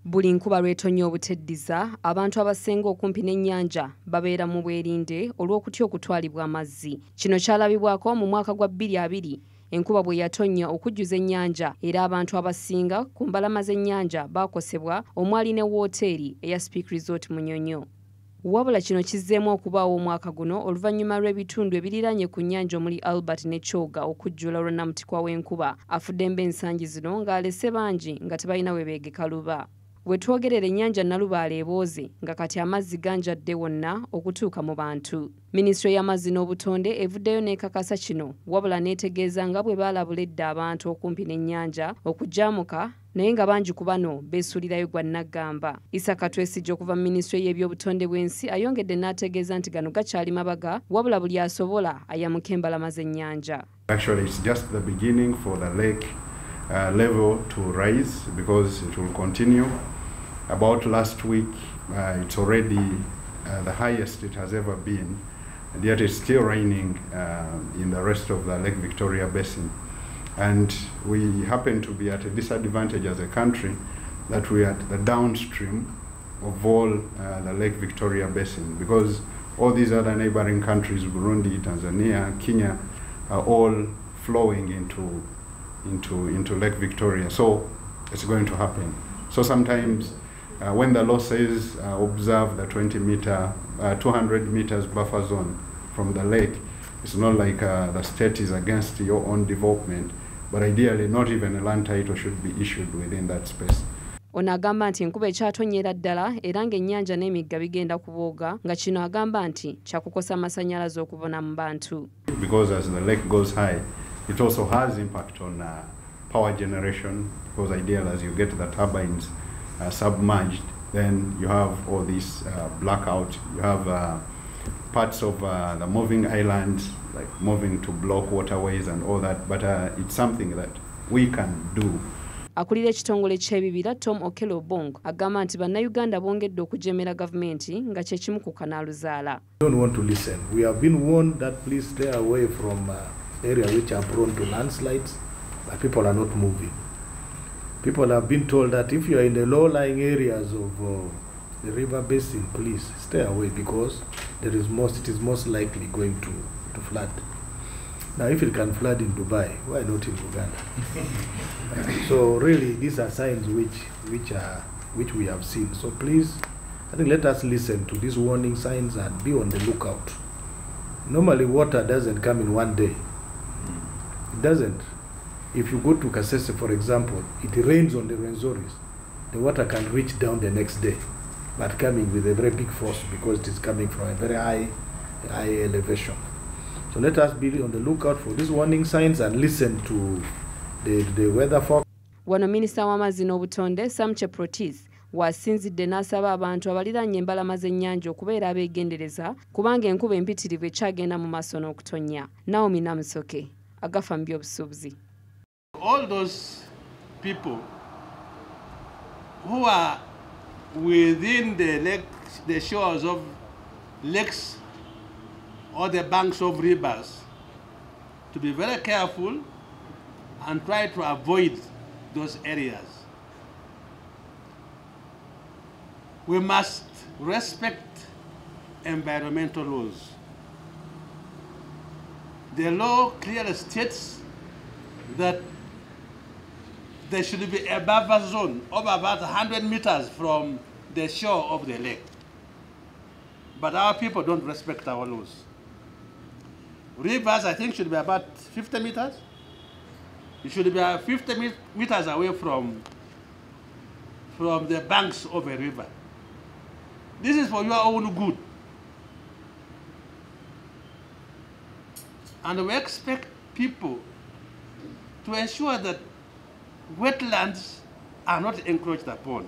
Buli nkuba lw'ettonya obuteddiza, abantu abasenga okumpi n'ennyanja babeera mu bwerinde olw'okutya okutwalibwa amazzi. Kino kyalabibwako mu mwaka gwa 2020 enkuba bwe yatonnya okujjuza ennyanja era abantu abasinga ku mbalama z'ennyanja baakosebwa omwali ne wooteeri eya Speak Resort Munyonyo. Wabula kino kizzeemu okubaawo omwaka guno oluvannyuma lw'ebitundu ebiriraanye ku nnyanja omuli Albert ne Kyoga okujjula olw'onnamutikwa w'enkuba afudde ensangi zino ng'alese bangi nga tebalina we beegeka luba. Bwe twogerera ennyanja Nalubaale ebooze nga kati amazzi ganjadde wonna okutuuka mu bantu. Minisitule y'amazzi n'obutonde evuddeyo n'ekakasa kino wabula n'etegeeza nga bwe baalabula edda abantu okumpi n'ennyanja okujaamuka naye nga bangi ku bano beesuulirayo gwa nnaggamba. Isaka Twesigye okuva mu Minisitule y'ebyobutonde bw'ensi ayongedde n'ategeeza nti gano gakyali mabaga wabula buli asobola ayamuka embalama z'ennyanja. Actually, it's just the beginning for the lake level to rise because it will continue. About last week, it's already the highest it has ever been, and yet it's still raining in the rest of the Lake Victoria basin. And we happen to be at a disadvantage as a country that we are at the downstream of all the Lake Victoria basin because all these other neighboring countries, Burundi, Tanzania, Kenya, are all flowing into Lake Victoria. So it's going to happen. So sometimes when the law says observe the 200 meters buffer zone from the lake, it's not like the state is against your own development, but ideally not even a land title should be issued within that space. Ono agamba nti enkuba ekyatonnyera ddala era ng'ennyanja n'emigga bigenda kubooga nga kino agamba nti kyakukosa amasannyalaze okubona mu bantu. Because as the lake goes high, it also has impact on power generation because ideally as you get the turbines submerged, then you have all this blackout. You have parts of the moving islands, like moving to block waterways and all that, but it's something that we can do. Akulira ekitongole ky'ebibira Tom Okelo Bwangu agamba nti bannayuganda bongedde okujemera gavumenti nga kye kimu ku kanaaluzaala. Don't want to listen. We have been warned that please stay away from areas which are prone to landslides, but people are not moving. People have been told that if you are in the low-lying areas of the river basin, please stay away because it is most likely going to flood. Now, if it can flood in Dubai, why not in Uganda? So really, these are signs which we have seen. So please, I think let us listen to these warning signs and be on the lookout. Normally, water doesn't come in one day. It doesn't. If you go to Kasese, for example, it rains on the Rwenzoris. The water can reach down the next day, but coming with a very big force because it is coming from a very high elevation. So let us be on the lookout for these warning signs and listen to the weather forecast. Wano Minisita w'amazzi n'obutonde Sam Cheprotis wasinzidde n'asaba abantu abaliraanye embalama z'ennyanja okubeera abegendereza kubanga enkuba empitirivu ekyagenda mu maaso n'okutonnya. Naomi Namusoke agafa mu by'obusuubuzi. All those people who are within the shores of lakes or the banks of rivers to be very careful and try to avoid those areas. We must respect environmental laws. The law clearly states that there should be a buffer zone of about 100 meters from the shore of the lake. But our people don't respect our laws. Rivers, I think, should be about 50 meters. It should be 50 meters away from the banks of a river. This is for your own good. And we expect people to ensure that wetlands are not encroached upon.